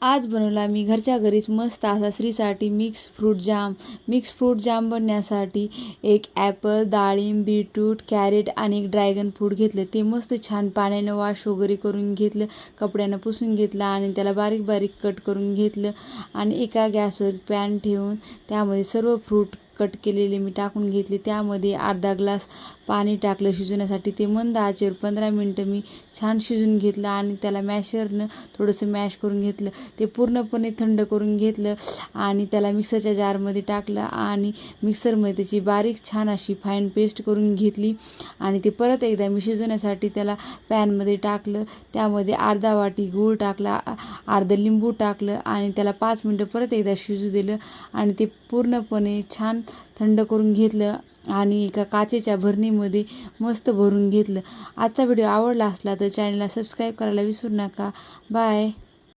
आज बनवला मी घरच्या घरीच मस्त असा श्रीसाठी मिक्स फ्रूट जाम बनवण्यासाठी एक ॲपल, डाळिंब, बीटरूट, कॅरेट आणि एक ड्रॅगन फ्रूट घेतलं. ते मस्त छान पाण्याने वॉश वगैरे करून घेतलं, कपड्यानं पुसून घेतलं आणि त्याला बारीक बारीक कट करून घेतलं. आणि एका गॅसवर पॅन ठेवून त्यामध्ये सर्व फ्रूट कट केलेले मी टाकून घेतले. त्यामध्ये अर्धा ग्लास पाणी टाकलं शिजवण्यासाठी. ते मंद आचेवर 15 मिनटं मी छान शिजून घेतलं आणि त्याला मॅशरनं थोडंसं मॅश करून घेतलं. ते पूर्णपणे थंड करून घेतलं आणि त्याला मिक्सरच्या जारमध्ये टाकलं आणि मिक्सरमध्ये त्याची बारीक छान अशी फाईन पेस्ट करून घेतली. आणि ते परत एकदा मी शिजवण्यासाठी त्याला पॅनमध्ये टाकलं. त्यामध्ये अर्धा वाटी गूळ टाकला, अर्धं लिंबू टाकलं आणि त्याला 5 मिनटं परत एकदा शिजू दिलं आणि ते पूर्णपणे छान थंड करून घेतलं आणि एका काचेच्या भरणीमध्ये मस्त भरून घेतलं. आजचा व्हिडिओ आवडला असला तर चॅनलला सबस्क्राईब करायला विसरू नका. बाय.